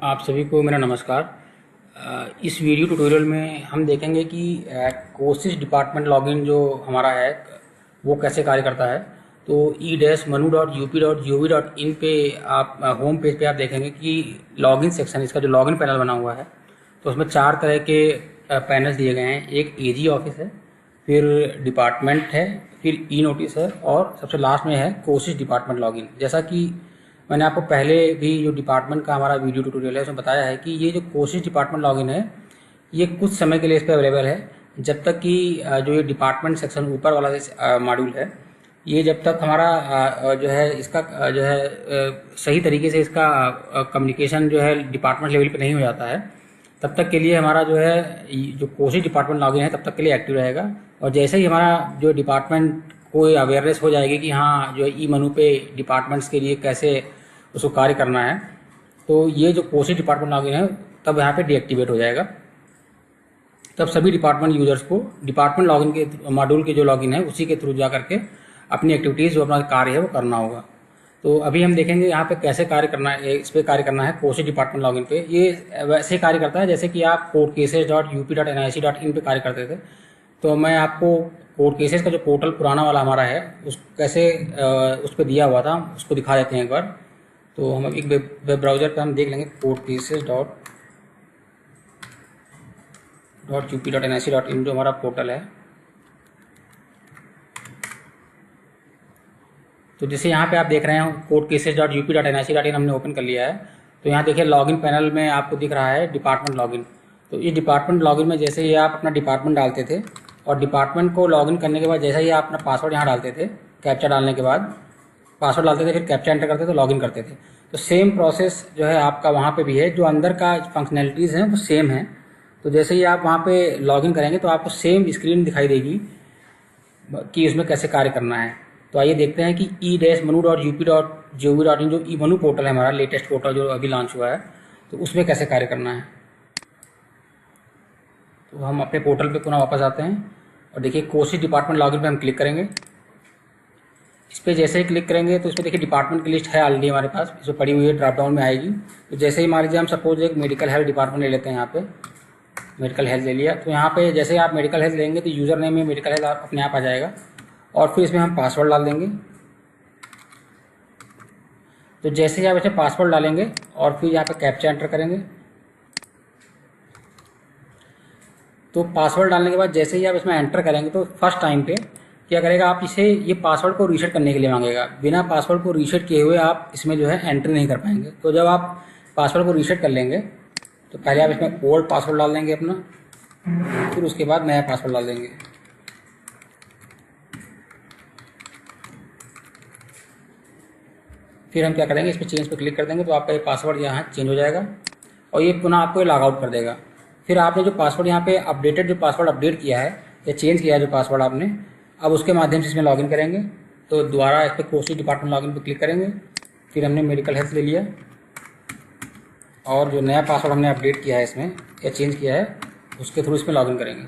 आप सभी को मेरा नमस्कार। इस वीडियो ट्यूटोरियल में हम देखेंगे कि कोर्सेज डिपार्टमेंट लॉगिन जो हमारा है वो कैसे कार्य करता है। तो e-manu.up.gov.in पे आप होम पेज पे आप देखेंगे कि लॉगिन सेक्शन, इसका जो लॉगिन पैनल बना हुआ है, तो उसमें 4 तरह के पैनल्स दिए गए हैं। एक एजी ऑफिस है, फिर डिपार्टमेंट है, फिर ई नोटिस है और सबसे लास्ट में है कोर्सेज डिपार्टमेंट लॉगिन। जैसा कि मैंने आपको पहले भी जो डिपार्टमेंट का हमारा वीडियो ट्यूटोरियल है उसमें बताया है कि ये जो कोर्सेज डिपार्टमेंट लॉगिन है ये कुछ समय के लिए इस पर अवेलेबल है, जब तक कि जो ये डिपार्टमेंट सेक्शन ऊपर वाला मॉड्यूल है ये जब तक हमारा जो है इसका जो है सही तरीके से इसका कम्युनिकेशन जो है डिपार्टमेंट लेवल पे नहीं हो जाता है, तब तक के लिए हमारा जो है जो कोर्सेज डिपार्टमेंट लॉगिन है तब तक के लिए एक्टिव रहेगा। और जैसे ही हमारा जो डिपार्टमेंट को अवेयरनेस हो जाएगी कि हाँ जो ई मनु पे डिपार्टमेंट्स के लिए कैसे उसको कार्य करना है, तो ये जो कोर्सेज डिपार्टमेंट लॉगिन है तब यहाँ पे डीएक्टिवेट हो जाएगा। तब सभी डिपार्टमेंट यूजर्स को डिपार्टमेंट लॉगिन के मॉड्यूल के जो लॉगिन है उसी के थ्रू जा करके अपनी एक्टिविटीज़ जो अपना कार्य है वो करना होगा। तो अभी हम देखेंगे यहाँ पे कैसे कार्य करना है, इस पर कार्य करना है कोर्सेज डिपार्टमेंट लॉगिन पे। ये वैसे कार्य करता है जैसे कि आप courtcases.up.nic.in पे कार्य करते थे। तो मैं आपको कोर्ट केसेस का जो पोर्टल पुराना वाला हमारा है उस कैसे उस पर दिया हुआ था उसको दिखा देते हैं एक बार। तो हम एक वेब ब्राउज़र पे हम देख लेंगे courtcases.up.nic.in जो हमारा पोर्टल है। तो जैसे यहाँ पे आप देख रहे हैं courtcases.up.nic.in हमने ओपन कर लिया है। तो यहाँ देखिए लॉगिन पैनल में आपको दिख रहा है डिपार्टमेंट लॉगिन। तो इस डिपार्टमेंट लॉगिन में जैसे ही आप अपना डिपार्टमेंट डालते थे और डिपार्टमेंट को लॉगिन करने के बाद जैसे ही आप अपना पासवर्ड यहाँ डालते थे, कैप्चा डालने के बाद पासवर्ड डालते थे, फिर कैप्चा एंटर करते थे, लॉगिन करते थे। तो सेम प्रोसेस जो है आपका वहाँ पे भी है, जो अंदर का फंक्शनैलिटीज़ हैं वो सेम है। तो जैसे ही आप वहाँ पे लॉगिन करेंगे तो आपको सेम स्क्रीन दिखाई देगी कि उसमें कैसे कार्य करना है। तो आइए देखते हैं कि e-manu.up.gov.in जो ई मनु पोर्टल है हमारा लेटेस्ट पोर्टल जो अभी लॉन्च हुआ है, तो उसमें कैसे कार्य करना है। तो हम अपने पोर्टल पे पुनः वापस आते हैं और देखिए कोर्सेज डिपार्टमेंट लॉगिन पे हम क्लिक करेंगे। इस पर जैसे ही क्लिक करेंगे तो इसमें देखिए डिपार्टमेंट की लिस्ट है ऑलरेडी हमारे पास, इसमें पड़ी हुई है, ड्रॉप डाउन में आएगी। तो जैसे ही मान लीजिए हम सपोज एक मेडिकल हेल्थ डिपार्टमेंट ले लेते हैं, यहाँ पे मेडिकल हेल्थ ले लिया। तो यहाँ पे जैसे ही आप मेडिकल हेल्थ लेंगे तो यूज़र नेम में मेडिकल हेल्थ अपने आप आ जाएगा और फिर इसमें हम पासवर्ड डाल देंगे। तो जैसे ही आप इसे पासवर्ड डालेंगे और फिर यहाँ पे कैप्चा एंटर करेंगे, तो पासवर्ड डालने के बाद जैसे ही आप इसमें एंटर करेंगे तो फर्स्ट टाइम पे क्या करेगा, आप इसे ये पासवर्ड को रीसेट करने के लिए मांगेगा। बिना पासवर्ड को रीसेट किए हुए आप इसमें जो है एंट्री नहीं कर पाएंगे। तो जब आप पासवर्ड को रीसेट कर लेंगे तो पहले आप इसमें ओल्ड पासवर्ड डाल देंगे अपना, फिर उसके बाद नया पासवर्ड डाल देंगे। फिर हम क्या करेंगे, इस पर चेंज पे क्लिक कर देंगे तो आपका ये पासवर्ड यहाँ चेंज हो जाएगा और ये पुनः आपको लॉग आउट कर देगा। फिर आपने जो पासवर्ड यहाँ पे अपडेटेड जो पासवर्ड अपडेट किया है या चेंज किया है जो पासवर्ड आपने, अब उसके माध्यम से इसमें लॉगिन करेंगे। तो दोबारा इस पर कोर्सेज डिपार्टमेंट लॉगिन पे क्लिक करेंगे, फिर हमने मेडिकल हेल्थ ले लिया और जो नया पासवर्ड हमने अपडेट किया है इसमें या चेंज किया है उसके थ्रू इसमें लॉगिन करेंगे।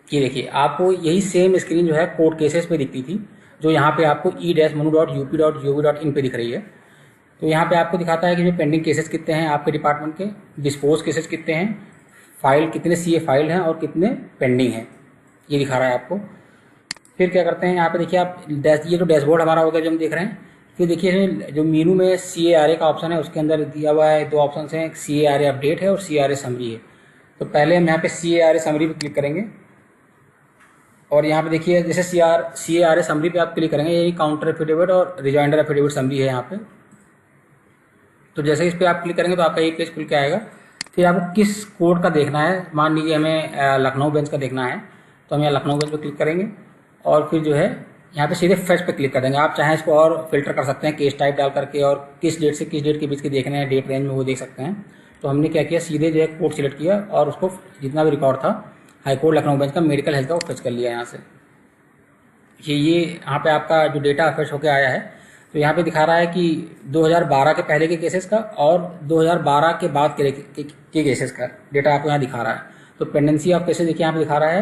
ये देखिए आपको यही सेम स्क्रीन जो है कोर्ट केसेस पे दिखती थी, जो यहाँ पे आपको e-manu.up.gov.in पे दिख रही है। तो यहाँ पे आपको दिखाता है कि जो पेंडिंग केसेस कितने हैं आपके डिपार्टमेंट के, डिस्पोज केसेस कितने हैं, फाइल कितने सीए फाइल हैं और कितने पेंडिंग हैं, ये दिखा रहा है आपको। फिर क्या करते हैं, यहाँ पे देखिए आप ये जो डैशबोर्ड हमारा होगा जो हम देख रहे हैं, फिर देखिए जो मेनू में CARA का ऑप्शन है उसके अंदर दिया हुआ है 2 ऑप्शन हैं, CARA अपडेट है और CARA समरी है। तो पहले हम यहाँ पे CARA समरी पे क्लिक करेंगे और यहाँ पे देखिए जैसे CARA समरी पे आप क्लिक करेंगे, यही काउंटर एफिडेविट और रिजाइंडर एफिडेविट समरी है यहाँ पे। तो जैसे इस पर आप क्लिक करेंगे तो आपका एक पेज खुल के आएगा। फिर आपको किस कोड का देखना है, मान लीजिए हमें लखनऊ बेंच का देखना है तो हम यहाँ लखनऊ बेंच पर क्लिक करेंगे और फिर जो है यहाँ पे सीधे फेच पे क्लिक कर देंगे। आप चाहें इसको और फिल्टर कर सकते हैं केस टाइप डाल करके और किस डेट से किस डेट के बीच के देखने हैं, डेट रेंज में वो देख सकते हैं। तो हमने क्या किया, सीधे जो है कोड सिलेक्ट किया और उसको जितना भी रिकॉर्ड था हाईकोर्ट लखनऊ बेंच का मेडिकल हेल्थ का वो फेच कर लिया यहाँ से। ये यहाँ पे आपका जो डेटा फेच होकर आया है। तो यहाँ पे दिखा रहा है कि 2012 के पहले के केसेस का और 2012 के बाद के केसेस का डेटा आपको यहाँ दिखा रहा है। तो पेंडेंसी ऑफ केसेस देखिए यहाँ पे दिखा रहा है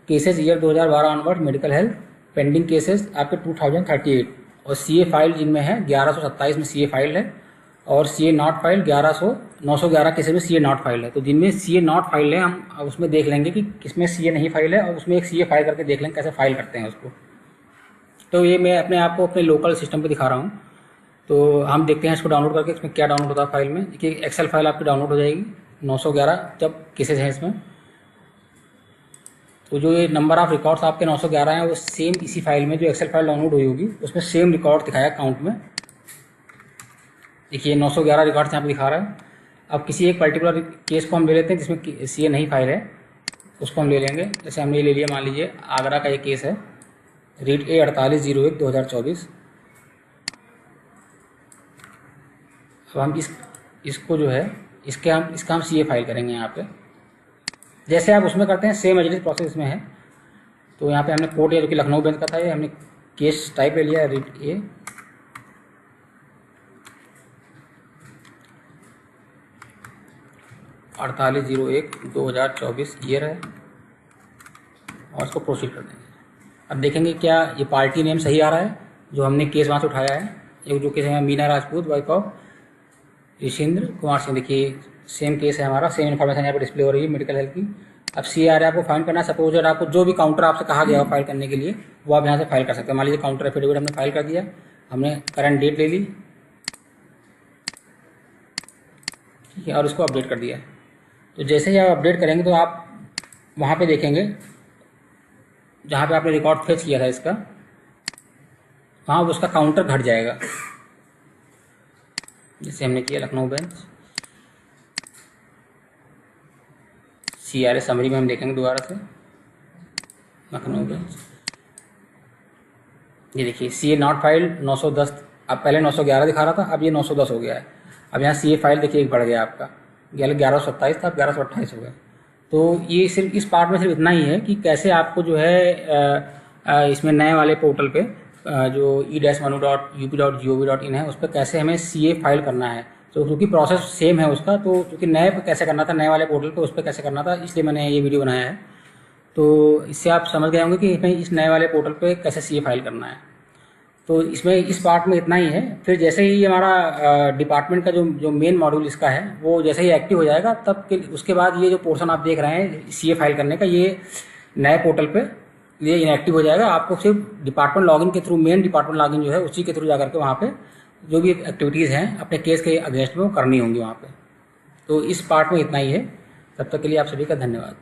cases year 2012 onward medical health, pending cases आपके 2038 और CA फाइल जिनमें है 1127 में CA फाइल है, और CA नॉट फाइल 911 केसेस में CA नॉट फाइल है। तो जिनमें CA नॉट फाइल है हम उसमें देख लेंगे कि किसमें CA नहीं फाइल है, और उसमें एक CA फाइल करके देख लेंगे कैसे फाइल करते हैं उसको। तो ये मैं अपने आप को अपने लोकल सिस्टम पे दिखा रहा हूँ। तो हम देखते हैं इसको डाउनलोड करके इसमें क्या डाउनलोड होता है फाइल में। देखिए एक्सेल फाइल आपकी डाउनलोड हो जाएगी 911 जब केसेस हैं इसमें। तो जो ये नंबर ऑफ रिकॉर्ड्स आपके 911 हैं वो सेम इसी फाइल में जो एक्सेल फाइल डाउनलोड हुई होगी उसमें सेम रिकॉर्ड दिखाया काउंट में। देखिए 911 रिकॉर्ड्स यहाँ पे दिखा रहा है। अब किसी एक पर्टिकुलर केस को हम ले लेते हैं जिसमें CA नहीं फाइल है, उसको हम ले लेंगे। जैसे हमने ये ले लिया, मान लीजिए आगरा का एक केस है, रीड A4801/2024। अब हम इसको जो है इसका हम CA फाइल करेंगे यहाँ पे, जैसे आप उसमें करते हैं सेम एज प्रोसेस इसमें है। तो यहाँ पे हमने कोर्ट जो कि लखनऊ बेंच का था, ये हमने केस टाइप ले लिया, रीड A 4801/2024 ईयर है, और इसको प्रोसीड कर देंगे। अब देखेंगे क्या ये पार्टी नेम सही आ रहा है जो हमने केस वहाँ से उठाया है। एक जो केस है मीना राजपूत वाइफ ऑफ ऋषिंद्र कुमार सिंह। देखिए सेम केस है हमारा, सेम इन्फॉर्मेशन यहाँ पर डिस्प्ले हो रही है मेडिकल हेल्थ की। अब CA आपको फाइल करना है। सपोज अगर आपको जो भी काउंटर आपसे कहा गया हो फाइल करने के लिए वो आप यहाँ से फाइल कर सकते हैं। मान लीजिए काउंटर एफिडेविट हमने फाइल कर दिया, हमने करंट डेट ले ली, ठीक है, और इसको अपडेट कर दिया। तो जैसे ही आप अपडेट करेंगे तो आप वहाँ पे देखेंगे जहाँ पे आपने रिकॉर्ड फेच किया था इसका, वहाँ उसका काउंटर घट जाएगा। जैसे हमने किया लखनऊ बेंच, CRA समरी में हम देखेंगे दोबारा से लखनऊ बेंच। ये देखिए CA नॉट फाइल 910, अब पहले 911 दिखा रहा था, अब ये 910 हो गया है। अब यहाँ CA फाइल देखिए एक बढ़ गया आपका, 1127 था, अब 1128 हो गया। तो ये सिर्फ इस पार्ट में सिर्फ इतना ही है कि कैसे आपको जो है इसमें नए वाले पोर्टल पे जो e-manu.up.gov.in है उस पर कैसे हमें CA फाइल करना है। तो क्योंकि प्रोसेस सेम है उसका, तो क्योंकि नए पे कैसे करना था, नए वाले पोर्टल पे उस पर कैसे करना था, इसलिए मैंने ये वीडियो बनाया है। तो इससे आप समझ गए होंगे कि हमें इस नए वाले पोर्टल पे कैसे CA फाइल करना है। तो इसमें इस पार्ट में इतना ही है। फिर जैसे ही हमारा डिपार्टमेंट का जो मेन मॉड्यूल इसका है वो जैसे ही एक्टिव हो जाएगा तब के उसके बाद ये जो पोर्शन आप देख रहे हैं CA फाइल करने का, ये नए पोर्टल पे ये इनएक्टिव हो जाएगा। आपको सिर्फ डिपार्टमेंट लॉगिन के थ्रू, मेन डिपार्टमेंट लॉगिन जो है उसी के थ्रू जाकर के वहाँ पे जो भी एक्टिविटीज़ हैं अपने केस के अगेंस्ट में वो करनी होंगी वहाँ पे। तो इस पार्ट में इतना ही है। तब तक के लिए आप सभी का धन्यवाद।